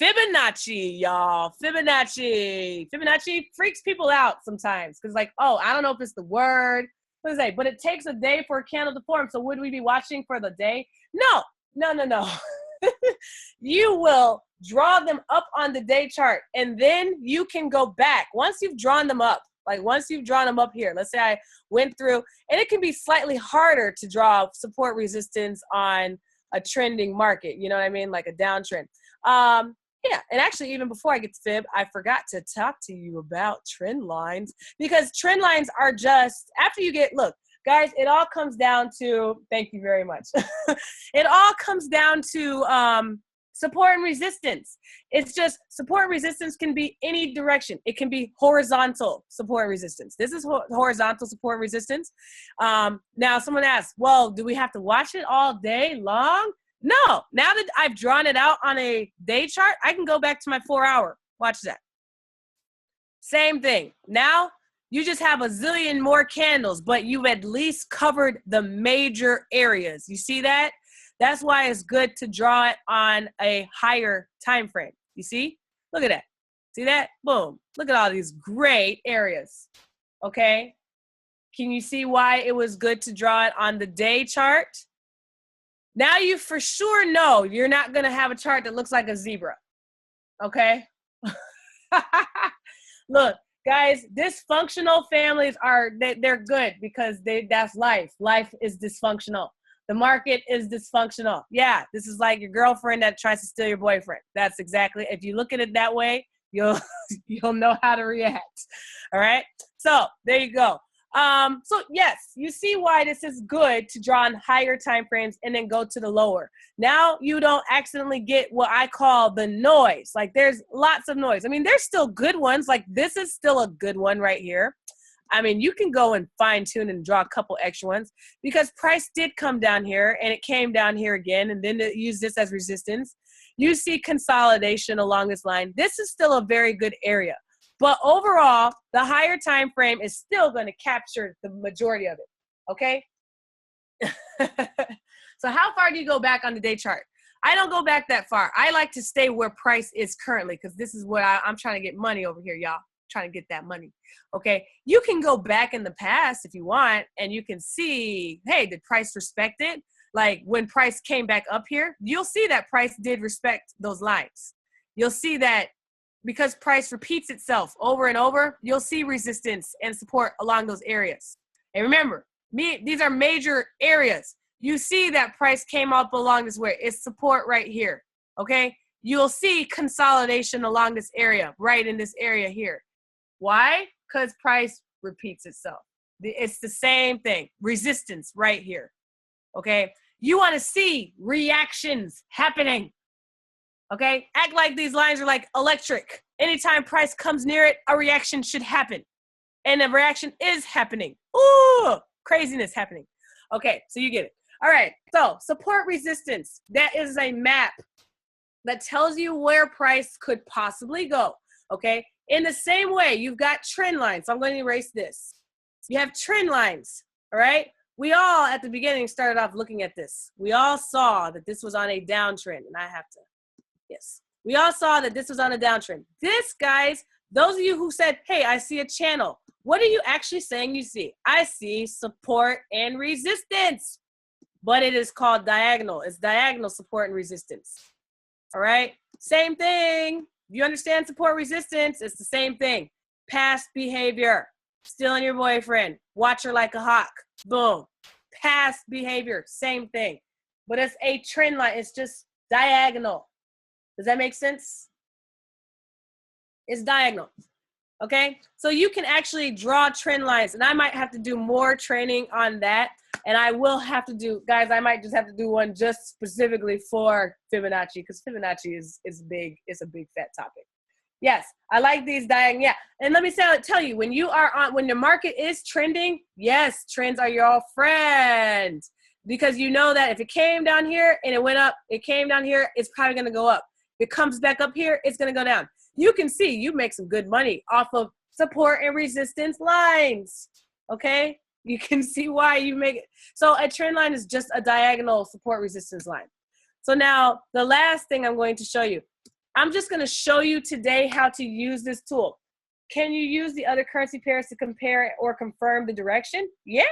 Fibonacci, y'all. Fibonacci. Fibonacci freaks people out sometimes because like, oh, I don't know if it's the word. What is that? But it takes a day for a candle to form. So would we be watching for the day? No. You will draw them up on the day chart and then you can go back once you've drawn them up. Like once you've drawn them up here, let's say I went through, and it can be slightly harder to draw support resistance on a trending market. You know what I mean? Like a downtrend. Yeah, and actually even before I get to Fib, I forgot to talk to you about trend lines because trend lines are just, after you get, look, guys, it all comes down to, thank you very much. It all comes down to support and resistance. It's just support and resistance can be any direction. It can be horizontal support and resistance. This is horizontal support and resistance. Now someone asks, well, do we have to watch it all day long? No, now that I've drawn it out on a day chart, I can go back to my 4-hour. Watch that. Same thing. Now, you just have a zillion more candles, but you've at least covered the major areas. You see that? That's why it's good to draw it on a higher time frame. You see? Look at that. See that? Boom. Look at all these great areas. Okay? Can you see why it was good to draw it on the day chart? Now you for sure know you're not going to have a chart that looks like a zebra. Okay? Look. Guys, dysfunctional families they're good because that's life. Life is dysfunctional. The market is dysfunctional. Yeah, this is like your girlfriend that tries to steal your boyfriend. That's exactly, if you look at it that way, you'll know how to react. All right? So there you go. So yes, you see why this is good to draw on higher time frames and then go to the lower. Now you don't accidentally get what I call the noise. Like there's lots of noise. I mean, there's still good ones. Like this is still a good one right here. I mean, you can go and fine tune and draw a couple extra ones because price did come down here and it came down here again and then use this as resistance. You see consolidation along this line. This is still a very good area. But overall, the higher time frame is still going to capture the majority of it, okay? So how far do you go back on the day chart? I don't go back that far. I like to stay where price is currently because this is what I'm trying to get money over here, y'all. Trying to get that money, okay? You can go back in the past if you want, and you can see, hey, did price respect it? Like when price came back up here, you'll see that price did respect those lines. You'll see that because price repeats itself over and over, you'll see resistance and support along those areas. And remember, these are major areas. You see that price came up along this way. It's support right here, okay? You'll see consolidation along this area, right in this area here. Why? Because price repeats itself. It's the same thing. Resistance right here, okay? You want to see reactions happening. Okay, act like these lines are like electric. Anytime price comes near it, a reaction should happen. And the reaction is happening. Ooh, craziness happening. Okay, so you get it. All right, so support resistance. That is a map that tells you where price could possibly go, okay? In the same way, you've got trend lines. So I'm going to erase this. You have trend lines, all right? We all, at the beginning, started off looking at this. We all saw that this was on a downtrend, and I have to, yes. We all saw that this was on a downtrend. This, guys, those of you who said, hey, I see a channel, what are you actually saying you see? I see support and resistance, but it is called diagonal. It's diagonal support and resistance. All right, same thing. You understand support resistance? It's the same thing. Past behavior, stealing your boyfriend, watch her like a hawk, boom. Past behavior, same thing. But it's a trend line. It's just diagonal. Does that make sense? It's diagonal. Okay, so you can actually draw trend lines, and I might have to do more training on that. And I will have to do, guys, I might just have to do one just specifically for Fibonacci, because Fibonacci is big. It's a big fat topic. Yes, I like these diagonal. Yeah, and let me tell you, when you are on, when the market is trending, yes, trends are your friend, because you know that if it came down here and it went up, it came down here, it's probably going to go up. If it comes back up here, it's going to go down. You can see you make some good money off of support and resistance lines. Okay. You can see why you make it. So a trend line is just a diagonal support resistance line. So now the last thing I'm going to show you, I'm just going to show you today how to use this tool. Can you use the other currency pairs to compare or confirm the direction? Yeah,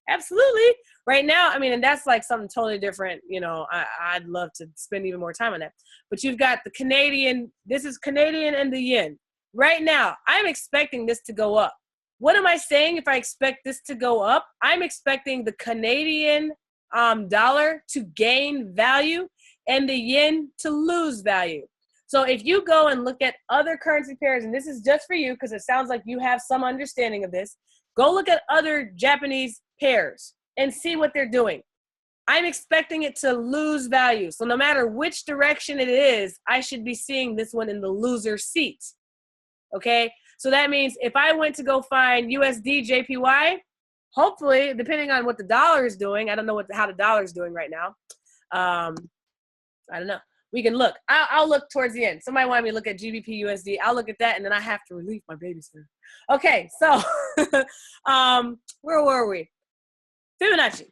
absolutely. Right now, I mean, and that's like something totally different. You know, I'd love to spend even more time on that. But you've got the Canadian, this is Canadian and the yen. Right now, I'm expecting this to go up. What am I saying if I expect this to go up? I'm expecting the Canadian dollar to gain value and the yen to lose value. So if you go and look at other currency pairs, and this is just for you because it sounds like you have some understanding of this, go look at other Japanese pairs and see what they're doing. I'm expecting it to lose value. So no matter which direction it is, I should be seeing this one in the loser seat. Okay, so that means if I went to go find USD JPY, hopefully, depending on what the dollar is doing, I don't know how the dollar is doing right now. I don't know. We can look. I'll look towards the end. Somebody wanted me to look at GBP USD. I'll look at that, and then I have to relieve my babysitter. Okay, so where were we? Fibonacci.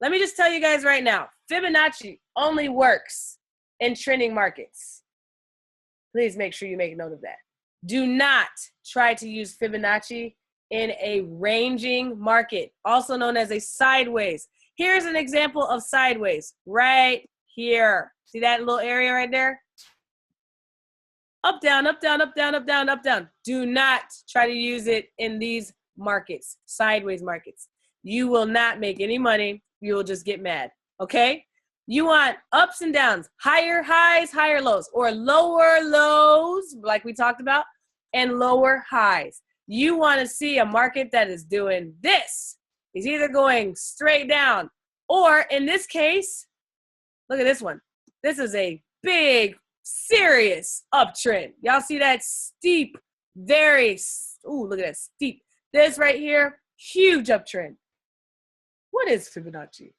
Let me just tell you guys right now, Fibonacci only works in trending markets. Please make sure you make note of that. Do not try to use Fibonacci in a ranging market, also known as a sideways. Here's an example of sideways right here. See that little area right there? Up, down, up, down, up, down, up, down, up, down. Do not try to use it in these markets, sideways markets. You will not make any money. You will just get mad, okay? You want ups and downs, higher highs, higher lows, or lower lows, like we talked about, and lower highs. You want to see a market that is doing this. It's either going straight down, or in this case, look at this one. This is a big, serious uptrend. Y'all see that steep, very, ooh, look at that steep. This right here, huge uptrend. What is Fibonacci?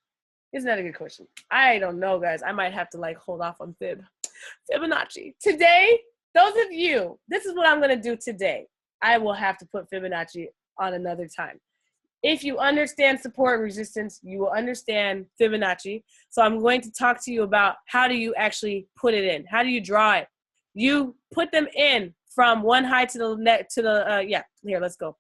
Isn't that a good question? I don't know, guys. I might have to like hold off on Fibonacci. Today, those of you, this is what I'm going to do today. I will have to put Fibonacci on another time. If you understand support and resistance, you will understand Fibonacci. So I'm going to talk to you about how do you actually put it in? How do you draw it? You put them in from one high to the next, here, let's go.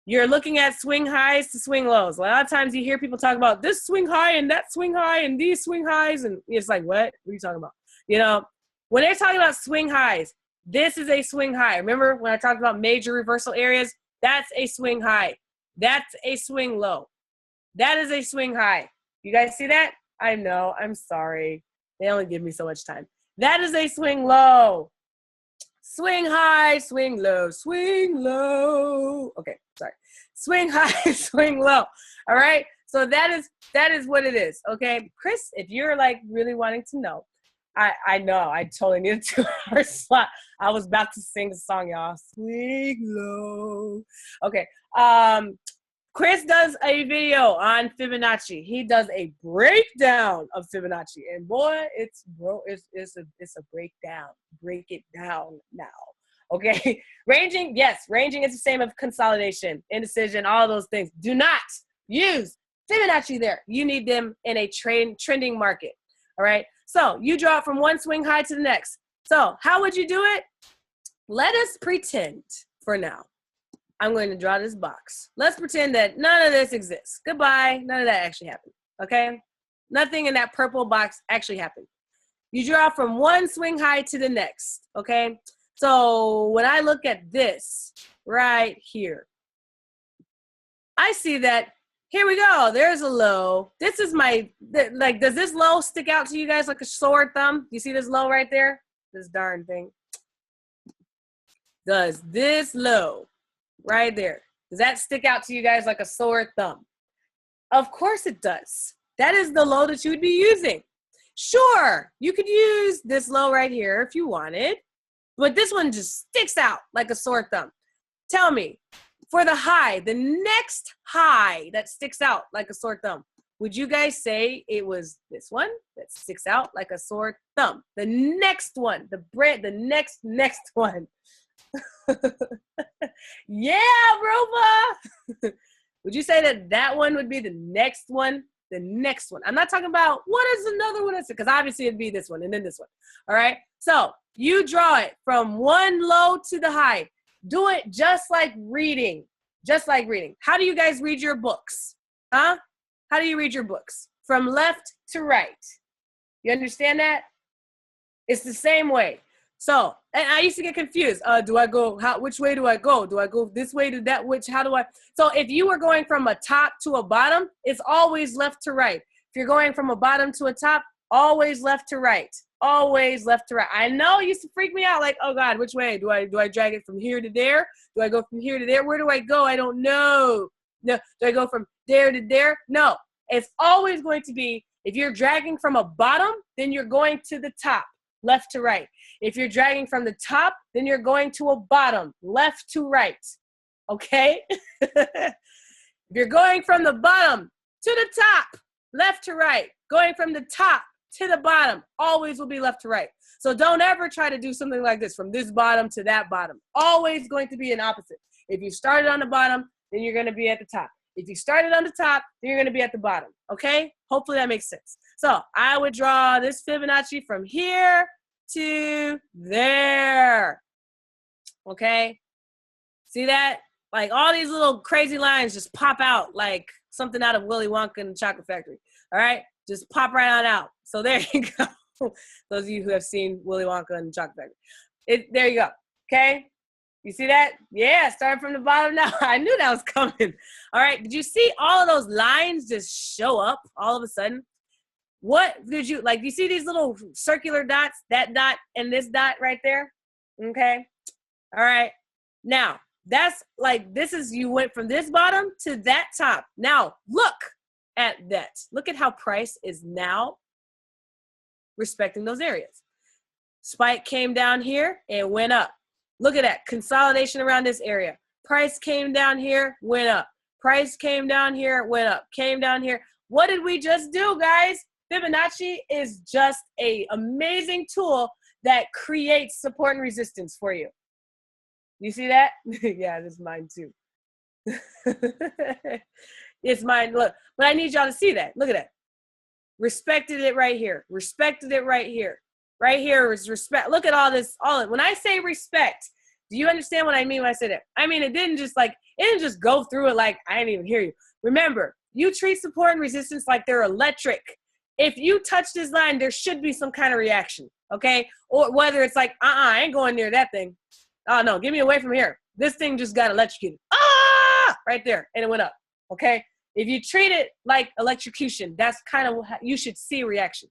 You're looking at swing highs to swing lows. A lot of times you hear people talk about this swing high and that swing high and these swing highs. And it's like, what are you talking about? You know, when they're talking about swing highs, this is a swing high. Remember when I talked about major reversal areas? That's a swing high. That's a swing low. That is a swing high. You guys see that? I know. I'm sorry. They only give me so much time. That is a swing low. Swing high, swing low, swing low. Okay, sorry. Swing high, swing low. All right. So that is what it is. Okay, Chris, if you're like really wanting to know, I know I totally need a 2-hour slot. I was about to sing the song, y'all. Swing low. Okay. Chris does a video on Fibonacci. He does a breakdown of Fibonacci, and boy, it's a breakdown. Break it down now. Okay, ranging, yes, ranging is the same of consolidation, indecision, all those things. Do not use Fibonacci there. You need them in a trending market. All right, so you draw it from one swing high to the next. So how would you do it? Let us pretend for now. I'm going to draw this box. Let's pretend that none of this exists. Goodbye. None of that actually happened. Okay? Nothing in that purple box actually happened. You draw from one swing high to the next. Okay? So when I look at this right here, I see that here we go. There's a low. This is my, like, does this low stick out to you guys like a sore thumb? You see this low right there? This darn thing. Does this low right there, does that stick out to you guys like a sore thumb? Of course it does. That is the low that you would be using. Sure, you could use this low right here if you wanted, but this one just sticks out like a sore thumb. Tell me, for the high, the next high that sticks out like a sore thumb, would you guys say it was this one that sticks out like a sore thumb? The next one, the next one. Yeah, Roba. Would you say that that one would be the next one? The next one. I'm not talking about what is another one, because obviously it'd be this one and then this one. All right. So you draw it from one low to the high. Do it just like reading. Just like reading. How do you guys read your books? Huh? How do you read your books? From left to right. You understand that? It's the same way. So, and I used to get confused. Do I go, which way do I go? Do I go this way to that, how do I? So if you were going from a top to a bottom, it's always left to right. If you're going from a bottom to a top, always left to right. Always left to right. I know it used to freak me out, like, oh God, which way? Do I drag it from here to there? Do I go from here to there? Where do I go? I don't know. No, do I go from there to there? No, it's always going to be, if you're dragging from a bottom, then you're going to the top. Left to right. If you're dragging from the top, then you're going to a bottom, left to right. Okay? If you're going from the bottom to the top, left to right, going from the top to the bottom, always will be left to right. So don't ever try to do something like this, from this bottom to that bottom. Always going to be an opposite. If you started on the bottom, then you're going to be at the top. If you started on the top, then you're going to be at the bottom. Okay? Hopefully that makes sense. So I would draw this Fibonacci from here to there. Okay? See that? Like all these little crazy lines just pop out like something out of Willy Wonka and the Chocolate Factory. All right? Just pop right on out. So there you go. Those of you who have seen Willy Wonka and the Chocolate Factory. There you go. Okay? You see that? Yeah, starting from the bottom now. I knew that was coming. All right. Did you see all of those lines just show up all of a sudden? What did you, like, you see these little circular dots, that dot and this dot right there? Okay. All right. Now, that's like, this is, you went from this bottom to that top. Now, look at that. Look at how price is now respecting those areas. Spike came down here and went up. Look at that, consolidation around this area. Price came down here, went up. Price came down here, went up. Came down here. What did we just do, guys? Fibonacci is just an amazing tool that creates support and resistance for you. You see that? Yeah, this is mine too. It's mine, look. But I need y'all to see that. Look at that. Respected it right here. Respected it right here. Right here is respect. Look at all this. When I say respect, do you understand what I mean when I say that? I mean, it didn't just go through it like I didn't even hear you. Remember, you treat support and resistance like they're electric. If you touch this line, there should be some kind of reaction, okay? Or whether it's like, I ain't going near that thing. Oh, no, get me away from here. This thing just got electrocuted. Ah! Right there, and it went up, okay? If you treat it like electrocution, that's kind of how you should see reaction.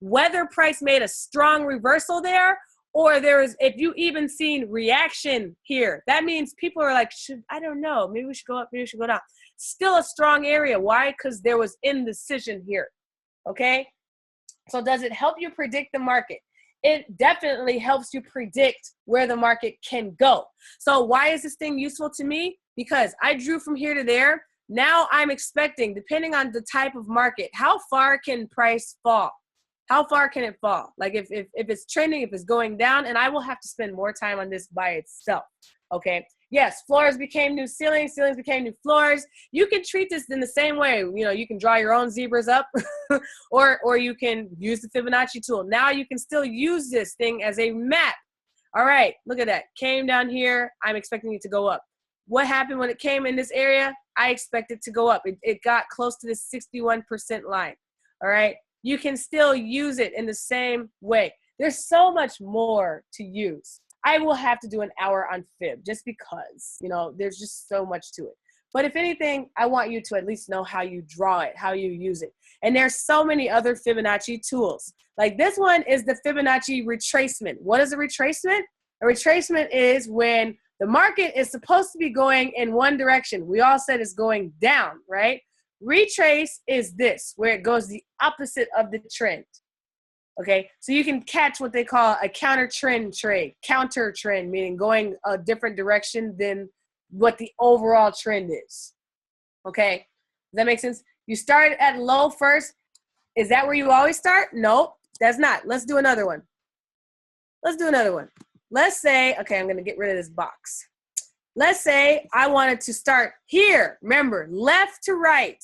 Whether price made a strong reversal there, or if you even seen reaction here, that means people are like, I don't know, maybe we should go up, maybe we should go down. Still a strong area. Why? Because there was indecision here, okay? So does it help you predict the market? It definitely helps you predict where the market can go. So why is this thing useful to me? Because I drew from here to there. Now I'm expecting, depending on the type of market, how far can price fall? How far can it fall? Like if it's trending, if it's going down, and I will have to spend more time on this by itself, okay? Yes, floors became new ceilings, ceilings became new floors. You can treat this in the same way. You know, you can draw your own zebras up or you can use the Fibonacci tool. Now you can still use this thing as a map. All right, look at that. Came down here. I'm expecting it to go up. What happened when it came in this area? I expect it to go up. It got close to the 61% line. All right, you can still use it in the same way. There's so much more to use. I will have to do an hour on Fib just because, you know, there's just so much to it. But if anything, I want you to at least know how you draw it, how you use it. And there's so many other Fibonacci tools. Like this one is the Fibonacci retracement. What is a retracement? A retracement is when the market is supposed to be going in one direction. We all said it's going down, right? Retrace is this, where it goes the opposite of the trend. Okay, so you can catch what they call a counter trend trade. Counter trend, meaning going a different direction than what the overall trend is. Okay, does that make sense? You start at low first. Is that where you always start? Nope, that's not. Let's do another one. Let's do another one. Let's say, okay, I'm going to get rid of this box. Let's say I wanted to start here. Remember, left to right.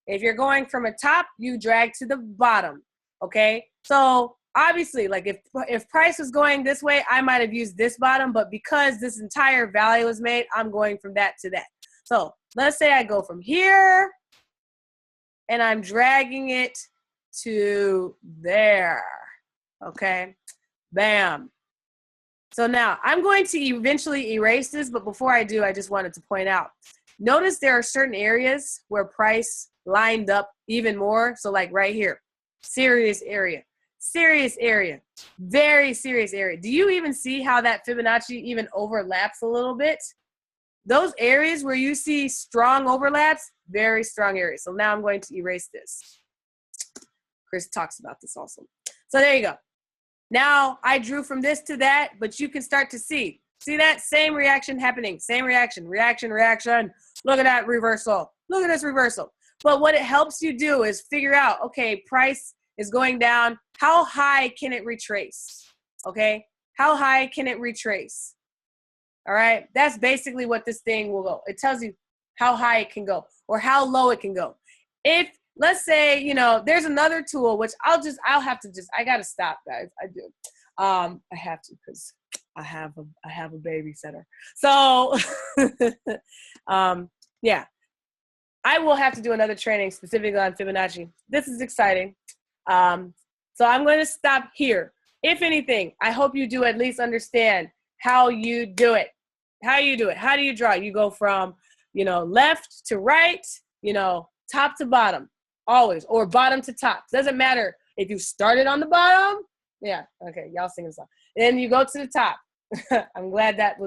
If you're going from a top, you drag to the bottom. Okay, so obviously, like if price was going this way, I might have used this bottom, but because this entire value was made, I'm going from that to that. So let's say I go from here and I'm dragging it to there. Okay, bam. So now I'm going to eventually erase this, but before I do, I just wanted to point out, notice there are certain areas where price lined up even more. So like right here. Serious area, very serious area. Do you even see how that Fibonacci even overlaps a little bit? Those areas where you see strong overlaps, very strong areas. So now I'm going to erase this. Chris talks about this also. So there you go. Now I drew from this to that, but you can start to see that same reaction happening, same reaction. Look at that reversal. Look at this reversal. But what it helps you do is figure out, okay, price is going down. How high can it retrace? Okay, how high can it retrace? All right, that's basically what this thing will go. It tells you how high it can go or how low it can go. If, let's say, you know, there's another tool, which I gotta stop, guys. I do. I have to because I have a babysitter. So, yeah. I will have to do another training specifically on Fibonacci. This is exciting. So I'm going to stop here. If anything, I hope you do at least understand how you do it. How you do it. How do you draw? You go from, you know, left to right, you know, top to bottom, always, or bottom to top. Doesn't matter if you started on the bottom. Yeah, okay, y'all sing a song. Then you go to the top. I'm glad that was